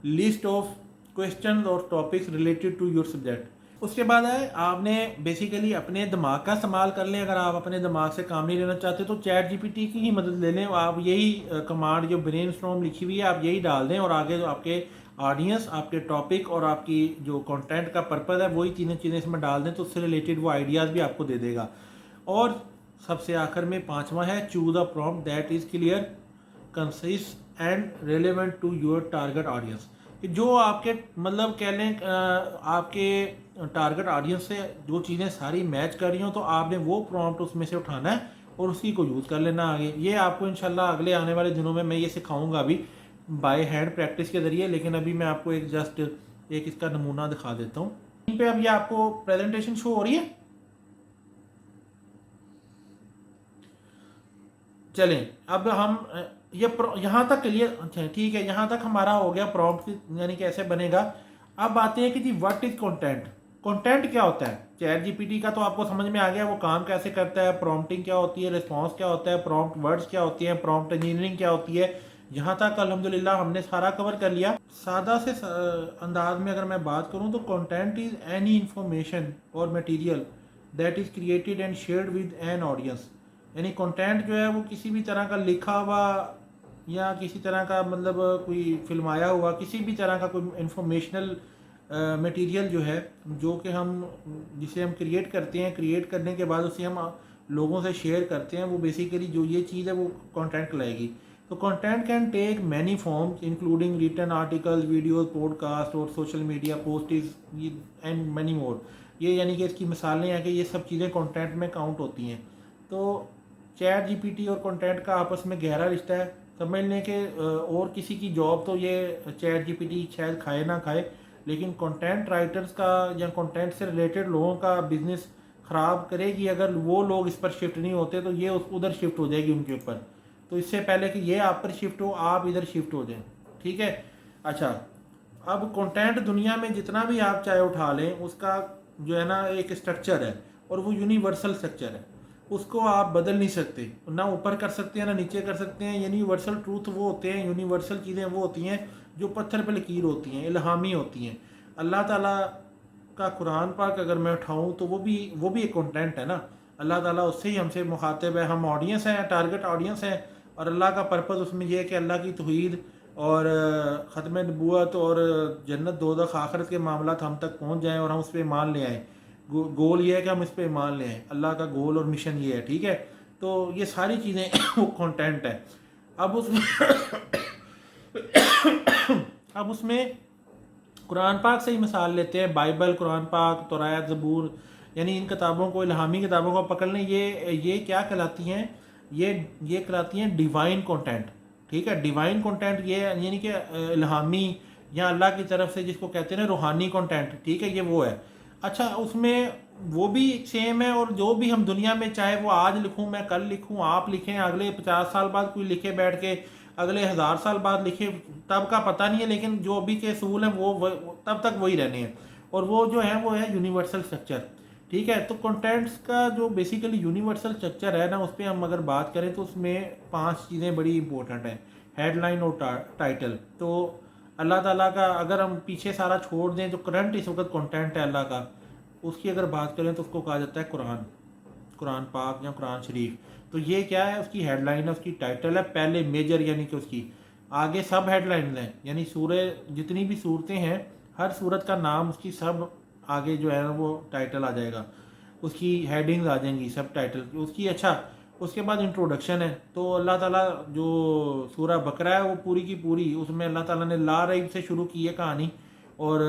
list of question और topics related to your subject. उसके बाद है आपने बेसिकली अपने दिमाग का इस्तेमाल कर लें। अगर आप अपने दिमाग से काम नहीं लेना चाहते तो चैट जीपीटी की ही मदद ले लें। आप यही कमांड जो ब्रेन स्टॉर्म लिखी हुई है आप यही डाल दें और आगे जो आपके ऑडियंस, आपके टॉपिक और आपकी जो कंटेंट का पर्पज़ है वही तीनों चीज़ें इसमें डाल दें, तो उससे रिलेटेड वो आइडियाज़ भी आपको दे देगा। और सबसे आखिर में पांचवा है choose a prompt that is clear, concise and relevant to your target audience. कि जो आपके मतलब कह लें आपके टारगेट ऑडियंस से जो चीज़ें सारी मैच कर रही हों, तो आपने वो प्रॉम्प्ट उसमें से उठाना है और उसी को यूज़ कर लेना आगे। ये आपको इंशाल्लाह अगले आने वाले दिनों में मैं ये सिखाऊंगा अभी बाय हैंड प्रैक्टिस के ज़रिए, लेकिन अभी मैं आपको एक जस्ट एक इसका नमूना दिखा देता हूँ। इन पे अब ये आपको प्रेजेंटेशन शो हो रही है। चलें अब हम ये यहाँ तक क्लियर, अच्छा ठीक है, यहाँ तक हमारा हो गया प्रॉम्प्ट यानी कैसे बनेगा। अब आते हैं कि जी व्हाट इज कंटेंट। कंटेंट क्या होता है? चैट जीपीटी का तो आपको समझ में आ गया वो काम कैसे करता है, प्रॉम्प्टिंग क्या होती है, रिस्पॉन्स क्या होता है, प्रॉम्प्ट वर्ड्स क्या होती हैं, प्रॉम्प्ट इंजीनियरिंग क्या होती है। यहाँ तक अल्हम्दुलिल्लाह हमने सारा कवर कर लिया। सादा से अंदाज में अगर मैं बात करूँ तो कंटेंट इज़ एनी इंफॉर्मेशन और material that is created and shared with an audience. यानी कंटेंट जो है वो किसी भी तरह का लिखा हुआ या किसी तरह का मतलब कोई फिल्माया हुआ किसी भी तरह का कोई इंफॉर्मेशनल मटेरियल जो है, जो कि हम जिसे हम क्रिएट करते हैं, क्रिएट करने के बाद उसे हम लोगों से शेयर करते हैं, वो बेसिकली जो ये चीज़ है वो कंटेंट कहलाएगी। तो content can take many forms including written articles, videos, podcast और social media posts and many more. ये यानी कि इसकी मिसालें हैं कि ये सब चीज़ें कंटेंट में काउंट होती हैं। तो चैट जीपीटी और कंटेंट का आपस में गहरा रिश्ता है। समझ लें कि और किसी की जॉब तो ये चैट जीपीटी शायद खाए ना खाए, लेकिन कंटेंट राइटर्स का या कंटेंट से रिलेटेड लोगों का बिजनेस ख़राब करेगी। अगर वो लोग इस पर शिफ्ट नहीं होते तो ये उधर शिफ्ट हो जाएगी उनके ऊपर। तो इससे पहले कि ये आप पर शिफ्ट हो, आप इधर शिफ्ट हो जाएं, ठीक है। अच्छा, अब कंटेंट दुनिया में जितना भी आप चाहे उठा लें उसका जो है ना एक स्ट्रक्चर है और वो यूनिवर्सल स्ट्रक्चर है, उसको आप बदल नहीं सकते। ना ऊपर कर सकते हैं ना नीचे कर सकते हैं। यूनिवर्सल ट्रूथ वो होते हैं, यूनिवर्सल चीज़ें वो होती हैं जो पत्थर पर लकीर होती हैं, इल्हामी होती हैं। अल्लाह ताला का कुरान पाक अगर मैं उठाऊँ तो वो भी एक कंटेंट है ना। अल्लाह ताला उससे ही हमसे मुखातिब है, हम ऑडियंस हैं, टारगेट ऑडियंस हैं। और अल्लाह का पर्पज़ उसमें यह है कि अल्लाह की तौहीद और ख़त्म नबूवत और जन्नत दोज़ख आखिरत के मामलात हम तक पहुँच जाएँ और हम उस पर ईमान ले आएँ। गोल ये है कि हम इस पर ईमान ले आएँ, अल्लाह का गोल और मिशन ये है, ठीक है। तो ये सारी चीज़ें वो कंटेंट है। अब उसमें अब उसमें कुरान पाक से ही मिसाल लेते हैं। बाइबल, कुरान पाक, तौरात, ज़बूर, यानी इन किताबों को, इल्हामी किताबों को पकड़ लें। ये क्या कहलाती हैं? ये कहलाती हैं डिवाइन कंटेंट, ठीक है। डिवाइन कंटेंट ये यानी कि इल्हामी या अल्लाह की तरफ से जिसको कहते हैं ना रूहानी कंटेंट, ठीक है, ये वो है। अच्छा, उसमें वो भी सेम है और जो भी हम दुनिया में, चाहे वो आज लिखूं मैं, कल लिखूं आप लिखें, अगले 50 साल बाद कोई लिखे बैठ के, अगले 1000 साल बाद लिखे, तब का पता नहीं है, लेकिन जो अभी के असूल हैं वो तब तक वही रहने हैं। और वो जो है वो है यूनिवर्सल स्ट्रक्चर, ठीक है। तो कंटेंट्स का जो बेसिकली यूनिवर्सल स्ट्रक्चर है ना, उस पर हम अगर बात करें तो उसमें 5 चीज़ें बड़ी इंपॉर्टेंट हैं। हेडलाइन और टाइटल। तो अल्लाह ताला का अगर हम पीछे सारा छोड़ दें, जो करंट इस वक्त कंटेंट है अल्लाह का, उसकी अगर बात करें तो उसको कहा जाता है कुरान, कुरान पाक या कुरान शरीफ। तो ये क्या है? उसकी हेडलाइन है, उसकी टाइटल है, पहले मेजर यानी कि उसकी, आगे सब हेडलाइन है, यानी सूरह जितनी भी सूरतें हैं, हर सूरत का नाम, उसकी सब आगे जो है ना वो टाइटल आ जाएगा, उसकी हेडिंग्स आ जाएंगी सब टाइटल की उसकी। अच्छा, उसके बाद इंट्रोडक्शन है। तो अल्लाह ताला जो सूरह बकरा है वो पूरी की पूरी, उसमें अल्लाह ताला ने ला रईब से शुरू की है कहानी, और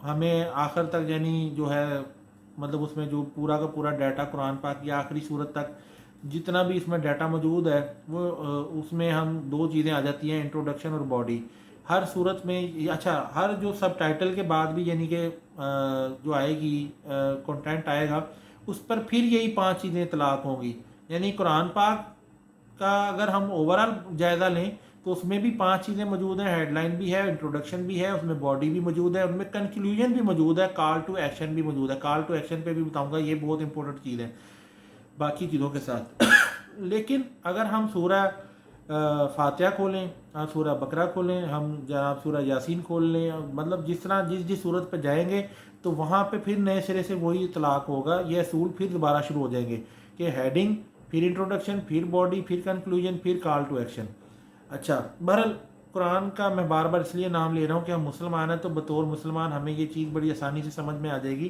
हमें आखिर तक यानी जो है मतलब उसमें जो पूरा का पूरा डाटा कुरान पाक की आखिरी सूरत तक जितना भी इसमें डाटा मौजूद है वो उसमें हम 2 चीज़ें आ जाती हैं, इंट्रोडक्शन और बॉडी। हर सूरत में अच्छा, हर जो सब टाइटल के बाद भी यानी कि जो आएगी कंटेंट आएगा, उस पर फिर यही 5 चीज़ें इतलाक़ होंगी। यानी कुरान पाक का अगर हम ओवरऑल जायज़ा लें तो उसमें भी 5 चीज़ें मौजूद हैं। हेडलाइन भी है, इंट्रोडक्शन भी है, उसमें बॉडी भी मौजूद है, उनमें कंक्लूजन भी मौजूद है, कॉल टू एक्शन भी मौजूद है। कॉल टू एक्शन पे भी बताऊंगा, ये बहुत इंपॉर्टेंट चीज़ है बाकी चीज़ों के साथ। लेकिन अगर हम सूरह फातिहा खोलें, सूरह बकरा खोलें, हम जनाब सूरह यासीन खोल लें, मतलब जिस तरह जिस सूरत पर जाएंगे तो वहाँ पे फिर नए सिरे से वही इतलाक़ होगा। ये असूल फिर दोबारा शुरू हो जाएंगे कि हेडिंग, फिर इंट्रोडक्शन, फिर बॉडी, फिर कंक्लूजन, फिर कॉल टू एक्शन। अच्छा, बहरहाल कुरान का मैं बार बार इसलिए नाम ले रहा हूँ कि हम मुसलमान हैं, तो बतौर मुसलमान हमें ये चीज़ बड़ी आसानी से समझ में आ जाएगी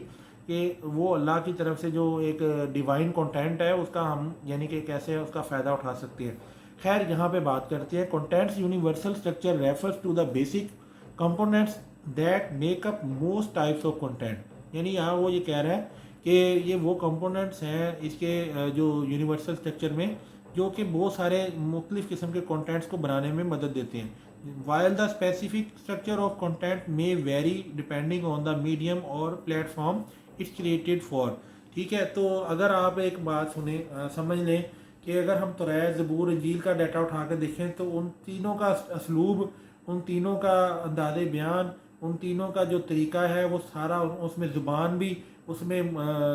कि वो अल्लाह की तरफ से जो एक डिवाइन कंटेंट है उसका हम यानी कि कैसे उसका फ़ायदा उठा सकते हैं। खैर, यहाँ पे बात करते हैं। Content's universal structure refers to the basic components that make up most types of content. यानी यहाँ वो ये कह रहा है कि ये वो कंपोनेंट्स हैं इसके जो यूनिवर्सल स्ट्रक्चर में, जो कि बहुत सारे मुख्तलिफ़ किस्म के कंटेंट्स को बनाने में मदद देते हैं। While the specific structure of content may very depending on the medium और प्लेटफॉर्म इट्स क्रिएटेड फॉर। ठीक है, तो अगर आप एक बात सुने समझ लें कि अगर हम तौरात, ज़बूर, इंजील का डाटा उठा कर देखें तो उन तीनों का असलूब, उन तीनों का अंदाज़े बयान, उन तीनों का जो तरीका है वो सारा, उसमें ज़ुबान भी, उसमें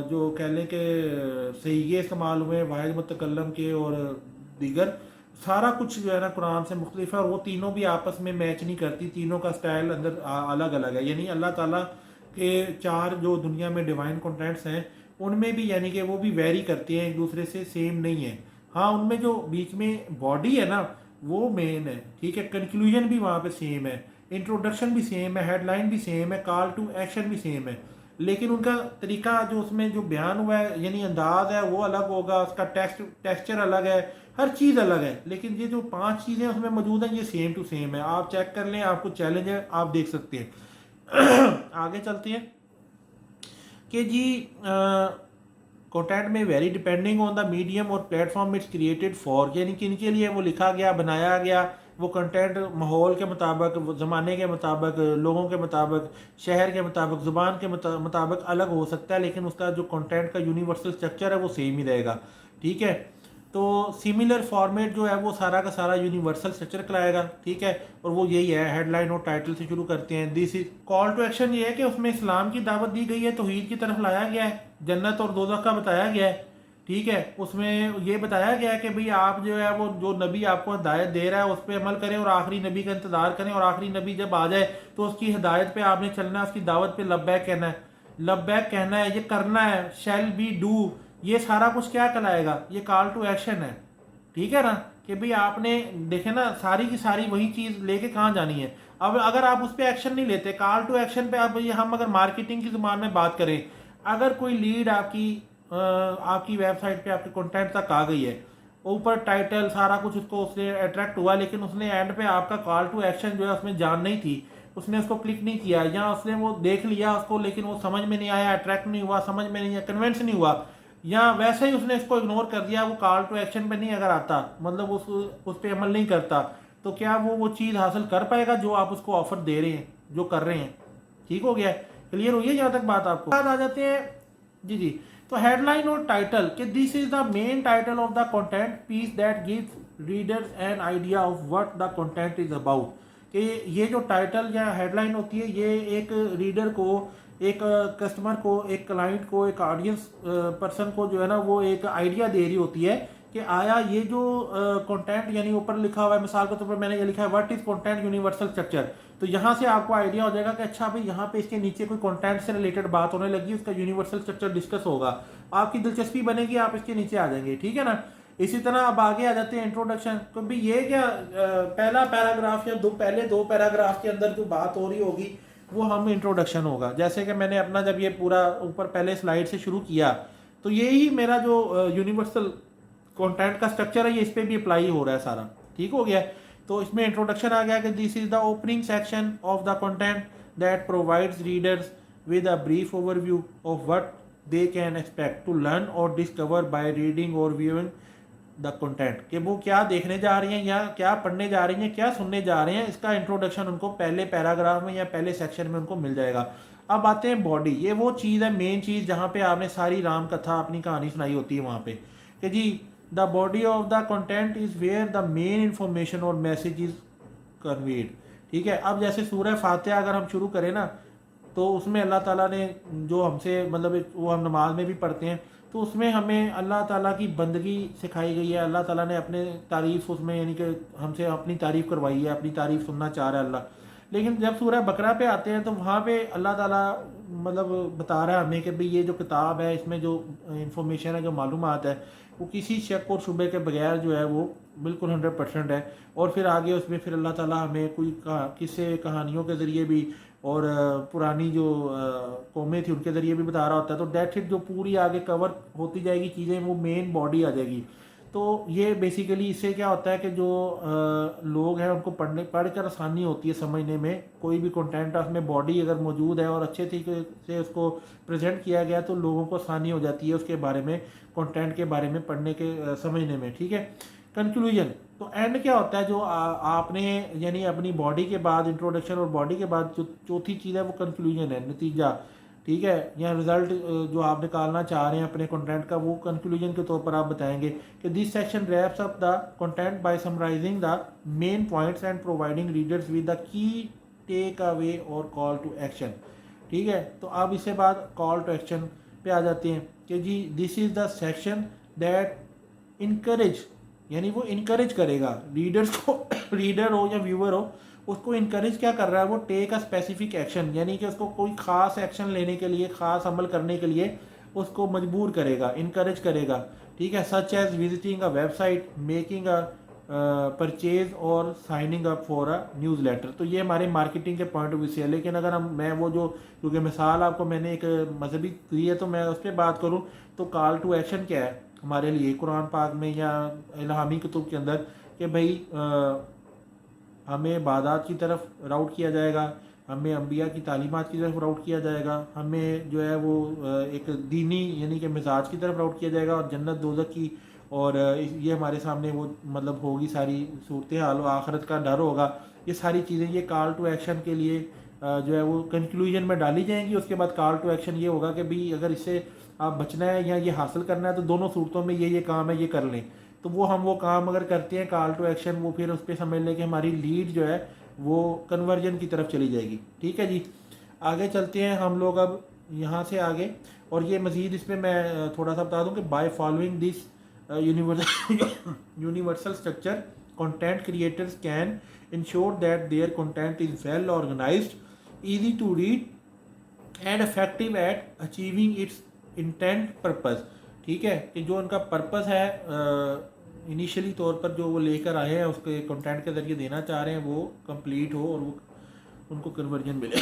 जो कह लें कि सहीए इस्तेमाल हुए वाहिद मुतकल्लम के और दीगर, सारा कुछ जो है ना कुरान से मुख्तलिफ है। और वो तीनों भी आपस में मैच नहीं करती, तीनों का स्टाइल अंदर अलग अलग है। यानी अल्लाह ताला के 4 जो दुनिया में डिवाइन कंटेंट्स हैं उनमें भी यानी कि वो भी वेरी करते हैं, एक दूसरे से सेम नहीं है। हाँ, उनमें जो बीच में बॉडी है ना वो मेन है, ठीक है। कंक्लूजन भी वहाँ पे सेम है, इंट्रोडक्शन भी सेम है, हेडलाइन भी सेम है, कॉल टू एक्शन भी सेम है, लेकिन उनका तरीका जो उसमें जो बयान हुआ है यानी अंदाज है वो अलग होगा, उसका टेक्सचर अलग है, हर चीज़ अलग है। लेकिन ये जो 5 चीज़ें उसमें मौजूद हैं ये सेम टू सेम है। आप चेक कर लें, आपको चैलेंज है, आप देख सकते हैं। आगे चलते हैं कि जी कंटेंट में very depending on the medium और प्लेटफॉर्म इट्स क्रिएटेड फॉर, यानी कि इनके लिए वो लिखा गया, बनाया गया। वो कंटेंट माहौल के मुताबिक, ज़माने के मुताबिक, लोगों के मुताबिक, शहर के मुताबिक, ज़ुबान के मुताबिक अलग हो सकता है, लेकिन उसका जो कंटेंट का यूनिवर्सल स्ट्रक्चर है वो सेम ही रहेगा, ठीक है। तो सिमिलर फॉर्मेट जो है वो सारा का सारा यूनिवर्सल स्ट्रक्चर कराएगा, ठीक है। और वो यही है, हेडलाइन और टाइटल से शुरू करते हैं। This is call to action, ये है कि उसमें इस्लाम की दावत दी गई है, तौहीद की तरफ लाया गया है, जन्नत और दोज़ख का बताया गया है, ठीक है। उसमें ये बताया गया है कि भाई आप जो है वो जो नबी आपको हिदायत दे रहा है उस पर अमल करें और आखिरी नबी का इंतज़ार करें, और आखिरी नबी जब आ जाए तो उसकी हिदायत पे आपने चलना है, उसकी दावत पे लब्बैक कहना है, लब्बैक कहना है, ये करना है, शैल बी डू, ये सारा कुछ क्या कहलाएगा, ये कॉल टू एक्शन है, ठीक है ना। कि भाई आपने देखे ना सारी की सारी वही चीज़ लेके कहाँ जानी है। अब अगर आप उस पर एक्शन नहीं लेते, कॉल टू एक्शन पे, अब ये हम अगर मार्केटिंग की ज़ुबान में बात करें, अगर कोई लीड आपकी वेबसाइट पे आपके कंटेंट तक आ गई है, ऊपर टाइटल सारा कुछ उसको उसने अट्रैक्ट हुआ, लेकिन उसने एंड पे आपका कॉल टू एक्शन जो है उसमें जान नहीं थी, उसने उसको क्लिक नहीं किया, या उसने वो देख लिया उसको लेकिन वो समझ में नहीं आया, अट्रैक्ट नहीं हुआ, समझ में नहीं आया, कन्विंस नहीं हुआ, या वैसे ही उसने इसको इग्नोर कर दिया, वो कॉल टू एक्शन पे नहीं अगर आता, मतलब उस पर अमल नहीं करता, तो क्या वो चीज़ हासिल कर पाएगा जो आप उसको ऑफर दे रहे हैं, जो कर रहे हैं। ठीक हो गया, क्लियर हुई है यहाँ तक बात आपको। बाद आ जाते हैं जी जी। तो हेडलाइन और टाइटल कि this is the main title of the content piece that gives readers an idea of what the content is about. कि ये जो टाइटल या हेडलाइन होती है, ये एक रीडर को, एक कस्टमर को, एक क्लाइंट को, एक ऑडियंस पर्सन को जो है ना, वो एक आइडिया दे रही होती है कि आया ये जो कंटेंट, यानी ऊपर लिखा हुआ है, मिसाल के तौर पर मैंने ये लिखा है what is content universal structure, तो यहाँ से आपको आइडिया हो जाएगा कि अच्छा भाई यहाँ पे इसके नीचे कोई कंटेंट से रिलेटेड बात होने लगी, उसका यूनिवर्सल स्ट्रक्चर डिस्कस होगा, आपकी दिलचस्पी बनेगी, आप इसके नीचे आ जाएंगे, ठीक है ना। इसी तरह अब आगे आ जाते हैं इंट्रोडक्शन। तो भाई ये क्या पहला पैराग्राफ या पहले दो पैराग्राफ के अंदर जो बात हो रही होगी वो हम इंट्रोडक्शन होगा। जैसे कि मैंने अपना जब ये पूरा ऊपर पहले स्लाइड से शुरू किया, तो यही मेरा जो यूनिवर्सल कंटेंट का स्ट्रक्चर है, ये इस पर भी अप्लाई हो रहा है सारा, ठीक हो गया। तो इसमें इंट्रोडक्शन आ गया कि this is the opening section of the content that provides readers with a brief overview of what they can expect to learn और डिस्कवर बाय रीडिंग और व्यूइंग द कंटेंट, कि वो क्या देखने जा रही हैं, या क्या पढ़ने जा रही हैं, क्या सुनने जा रहे हैं, इसका इंट्रोडक्शन उनको पहले पैराग्राफ में या पहले सेक्शन में उनको मिल जाएगा। अब आते हैं बॉडी, ये वो चीज़ है, मेन चीज़, जहाँ पे आपने सारी राम कथा अपनी कहानी सुनाई होती है वहाँ पे, कि जी the body of the content is where the main information और मैसेज इज कन्वेड। ठीक है, अब जैसे सूरह फातिहा अगर हम शुरू करें ना, तो उसमें अल्लाह ताला ने जो हमसे, मतलब वो हम नमाज में भी पढ़ते हैं, तो उसमें हमें अल्लाह ताला की बंदगी सिखाई गई है। अल्लाह ताला ने अपने तारीफ़ उसमें, यानी कि हमसे अपनी तारीफ़ करवाई है, अपनी तारीफ़ सुनना चाह रहा है अल्लाह। लेकिन जब सूरह बकरा पे आते हैं, तो वहाँ पे अल्लाह ताला मतलब बता रहा है हमें कि भाई ये जो किताब है, इसमें जो इंफॉर्मेशन है, जो मालूमात है, वो किसी शक और शुबे के बगैर जो है वो बिल्कुल 100% है। और फिर आगे उसमें फिर अल्लाह ताला हमें कोई किस्से कहानियों के ज़रिए भी, और पुरानी जो कौमें थी उनके ज़रिए भी बता रहा होता है। तो डेट हिट जो पूरी आगे कवर होती जाएगी चीज़ें, वो मेन बॉडी आ जाएगी। तो ये बेसिकली इससे क्या होता है कि जो लोग हैं उनको पढ़कर आसानी होती है समझने में। कोई भी कंटेंट उसमें बॉडी अगर मौजूद है और अच्छे तरीके से उसको प्रेजेंट किया गया, तो लोगों को आसानी हो जाती है उसके बारे में, कंटेंट के बारे में पढ़ने के समझने में। ठीक है, कंक्लूजन, तो एंड क्या होता है, जो आपने यानी अपनी बॉडी के बाद, इंट्रोडक्शन और बॉडी के बाद जो चौथी चीज़ है वो कंक्लूजन है, नतीजा। ठीक है, या रिजल्ट जो आप निकालना चाह रहे हैं अपने कंटेंट का, वो कंक्लूजन के तौर पर आप बताएंगे कि this section wraps up the content by summarising the main points and providing readers with the key takeaway और कॉल टू एक्शन। ठीक है, तो अब इसके बाद कॉल टू एक्शन पे आ जाते हैं कि जी this is the section that encourage, यानी वो इनकरेज करेगा रीडर्स को रीडर हो या व्यूअर हो, उसको इनकरेज क्या कर रहा है, वो टेक अ स्पेसिफिक एक्शन, यानी कि उसको कोई ख़ास एक्शन लेने के लिए, ख़ास अमल करने के लिए उसको मजबूर करेगा, इनकरेज करेगा। ठीक है, such as visiting a website, making a purchase और signing up for a newsletter. तो ये हमारे मार्केटिंग के पॉइंट ऑफ व्यू से है। लेकिन अगर मैं वो जो, क्योंकि मिसाल आपको मैंने एक मजहबी दी है, तो मैं उस पर बात करूँ, तो कॉल टू एक्शन क्या है हमारे लिए कुरान पाक में या इल्हामी कुतुब के अंदर, कि भाई हमें इबादत की तरफ राउट किया जाएगा, हमें अम्बिया की तालीमात की तरफ राउट किया जाएगा, हमें जो है वो एक दीनी यानी कि मिजाज की तरफ राउट किया जाएगा, और जन्नत दोज़ख की, और ये हमारे सामने वो मतलब होगी सारी सूरत हाल, आखरत का डर होगा। ये सारी चीज़ें ये कॉल टू एक्शन के लिए जो है वो कंक्लूजन में डाली जाएंगी। उसके बाद कॉल टू एक्शन ये होगा कि भाई अगर इससे आप बचना है या ये हासिल करना है, तो दोनों सूरतों में ये काम है, ये कर लें। तो वो काम अगर करते हैं कॉल टू एक्शन, वो फिर उस पर समझ लें कि हमारी लीड जो है वो कन्वर्जन की तरफ चली जाएगी। ठीक है जी, आगे चलते हैं हम लोग अब यहाँ से आगे। और ये मज़ीद इस पर मैं थोड़ा सा बता दूँ कि by following this universal structure content creators can ensure that their content is well organised, easy to read and effective at achieving its intent purpose। ठीक है, कि जो उनका पर्पस है इनिशियली तौर पर जो वो लेकर आए हैं उसके कंटेंट के ज़रिए देना चाह रहे हैं वो कंप्लीट हो और वो उनको कन्वर्जन मिले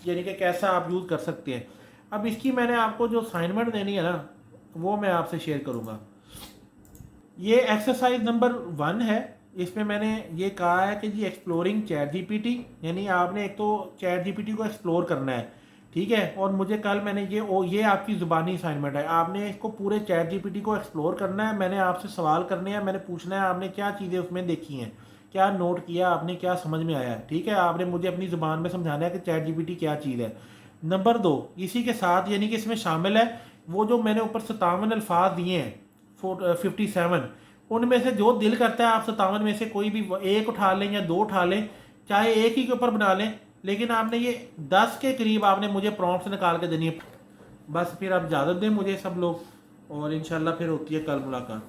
यानी कि कैसा आप यूज़ कर सकते हैं। अब इसकी मैंने आपको जो असाइनमेंट देनी है ना वो मैं आपसे शेयर करूँगा। ये एक्सरसाइज नंबर 1 है। इसमें मैंने ये कहा है कि जी एक्सप्लोरिंग चैट जीपीटी, यानी आपने एक तो चैट जीपीटी को एक्सप्लोर करना है, ठीक है। और मुझे कल मैंने ये आपकी ज़ुबानी असाइनमेंट है, आपने इसको पूरे चैट जीपीटी को एक्सप्लोर करना है। मैंने आपसे सवाल करने हैं, मैंने पूछना है आपने क्या चीज़ें उसमें देखी हैं, क्या नोट किया आपने, क्या समझ में आया, ठीक है। आपने मुझे अपनी ज़ुबान में समझाना है कि चैट जीपीटी क्या चीज़ है। नंबर 2, इसी के साथ यानी कि इसमें शामिल है वो जो मैंने ऊपर 57 अल्फाज दिए हैं 57, उनमें से जो दिल करता है आप 57 में से कोई भी एक उठा लें या 2 उठा लें, चाहे एक ही के ऊपर बना लें, लेकिन आपने ये 10 के करीब आपने मुझे प्रॉम्प्ट्स निकाल के देनी है। बस फिर आप इजाज़त दें मुझे सब लोग, और इंशाल्लाह फिर होती है कल मुलाकात।